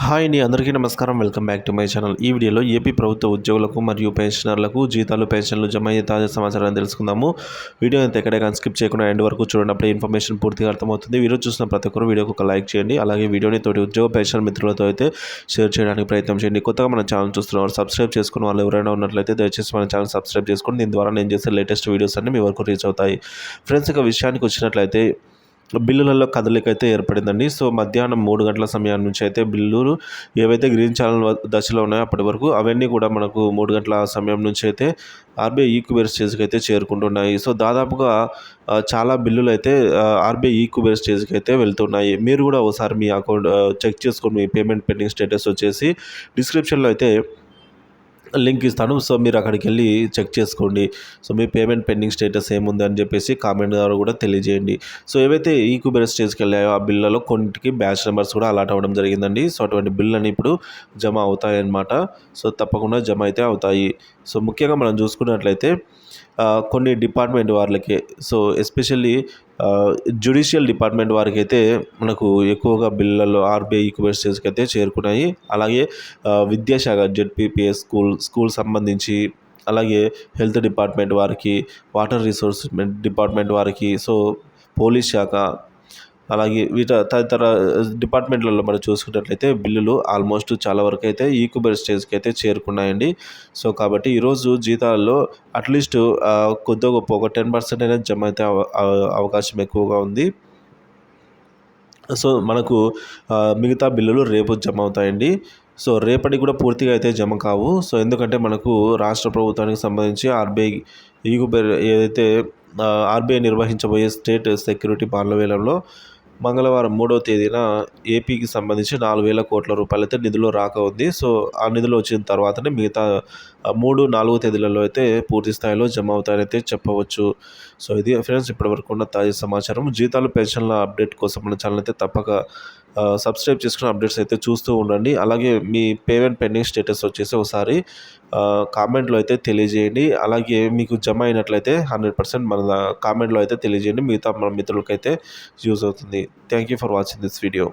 Hi అండి, అందరికీ నమస్కారం. Welcome back to my channel. ఈ వీడియోలో ఏపీ ప్రభుత్వ ఉద్యోగులకు మరియు పెన్షనర్లకు జీతాలు, పెన్షన్లు జమ అయ్యే తాజా సమాచారాన్ని తెలుసుకుందాము. వీడియో అయితే ఎక్కడే కానీ స్కిప్ చేయకుండా ఎండ్ వరకు చూడండి. అప్పుడే ఇన్ఫర్మేషన్ పూర్తిగా అర్థమవుతుంది. వీడియో చూసిన ప్రతి ఒక్కరు వీడియోకి ఒక లైక్ చేయండి. అలాగే వీడియోని తోటి ఉద్యోగ పెన్షన్ మిత్రులతో అయితే షేర్ చేయడానికి ప్రయత్నం చేయండి. కొత్తగా మన ఛానల్ చూస్తున్నారు, సబ్స్క్రైబ్ చేసుకున్న వాళ్ళు ఎవరైనా ఉన్నట్లయితే దయచేసి మన ఛానల్ సబ్స్క్రైబ్ చేసుకోండి. దీని ద్వారా నేను చేసే లేటెస్ట్ వీడియోస్ అన్ని మీ వరకు రీచ్ అవుతాయి. ఫ్రెండ్స్, ఇక విషయానికి వచ్చినట్లయితే బిల్లులలో కదలిక అయితే ఏర్పడిందండి. సో మధ్యాహ్నం 3 గంటల సమయం నుంచి అయితే బిల్లులు ఏవైతే గ్రీన్ ఛానల్ దశలో ఉన్నాయో అప్పటి వరకు అవన్నీ కూడా మనకు 3 గంటల సమయం నుంచి అయితే ఆర్బీఐ ఈక్యుబేర్ స్టేజ్కి అయితే చేరుకుంటున్నాయి. సో దాదాపుగా చాలా బిల్లులు అయితే ఆర్బీఐ ఈక్యుబేర్ స్టేజ్కి అయితే వెళ్తున్నాయి. మీరు కూడా ఒకసారి మీ అకౌంట్ చెక్ చేసుకోండి. మీ పేమెంట్ పెండింగ్ స్టేటస్ వచ్చేసి డిస్క్రిప్షన్లో అయితే లింక్ ఇస్తాను. సో మీరు అక్కడికి వెళ్ళి చెక్ చేసుకోండి. సో మీ పేమెంట్ పెండింగ్ స్టేటస్ ఏముంది అని చెప్పేసి కామెంట్ ద్వారా కూడా తెలియజేయండి. సో ఏవైతే ఈక్యుబేర్ స్టేజ్కి వెళ్ళాయో ఆ బిల్లలో కొన్నిటికి బ్యాచ్ నెంబర్స్ కూడా అలాట్ అవ్వడం జరిగిందండి. సో అటువంటి బిల్లులని ఇప్పుడు జమ అవుతాయి అన్నమాట. సో తప్పకుండా జమ అయితే అవుతాయి. సో ముఖ్యంగా మనం చూసుకున్నట్లయితే కొన్ని డిపార్ట్మెంట్ వాళ్ళకి, సో ఎస్పెషల్లీ జ్యుడిషియల్ డిపార్ట్మెంట్ వారికి అయితే మనకు ఎక్కువగా బిల్లులలో ఆర్బీఐ ఈక్యుబేర్ స్టేజ్కి అయితే చేరుకున్నాయి. అలాగే విద్యాశాఖ జెడ్పీపీఎస్ స్కూల్ సంబంధించి, అలాగే హెల్త్ డిపార్ట్మెంట్ వారికి, వాటర్ రిసోర్స్ డిపార్ట్మెంట్ వారికి, సో పోలీస్ శాఖ, అలాగే తదితర డిపార్ట్మెంట్లలో మనం చూసుకున్నట్లయితే బిల్లులు ఆల్మోస్ట్ చాలా వరకు అయితే ఈక్యుబేర్ స్టేజ్కి అయితే చేరుకున్నాయండి. సో కాబట్టి ఈరోజు జీతాల్లో అట్లీస్ట్ కొద్దిగా గొప్ప ఒక 10% అనేది జమ అయితే అవకాశం ఎక్కువగా ఉంది. సో మనకు మిగతా బిల్లులు రేపు జమ అవుతాయండి. సో రేపటికి కూడా పూర్తిగా అయితే జమ కావు. సో ఎందుకంటే మనకు రాష్ట్ర ప్రభుత్వానికి సంబంధించి ఆర్బీఐ ఈక్యుబేర్ ఏదైతే ఆర్బీఐ నిర్వహించబోయే స్టేట్ సెక్యూరిటీ బాండ్ల వేలంలో మంగళవారం 3వ తేదీన ఏపీకి సంబంధించి 4,000 కోట్ల రూపాయలు అయితే నిధులు రాక ఉంది. సో ఆ నిధులు వచ్చిన తర్వాతనే మిగతా 3, 4 తేదీలలో అయితే పూర్తి స్థాయిలో జమ అవుతాయని అయితే చెప్పవచ్చు. సో ఇది ఫ్రెండ్స్ ఇప్పటివరకు ఉన్న తాజా సమాచారం. జీతాలు, పెన్షన్ల అప్డేట్ కోసం మన ఛానల్ అయితే తప్పక సబ్స్క్రైబ్ చేసుకుని అప్డేట్స్ అయితే చూస్తూ ఉండండి. అలాగే మీ పేమెంట్ పెండింగ్ స్టేటస్ వచ్చేసి ఒకసారి కామెంట్లో అయితే తెలియజేయండి. అలాగే మీకు జమ అయినట్లయితే 100% మన కామెంట్లో అయితే తెలియజేయండి. మిగతా మన మిత్రులకైతే యూజ్ అవుతుంది. Thank you for watching this video.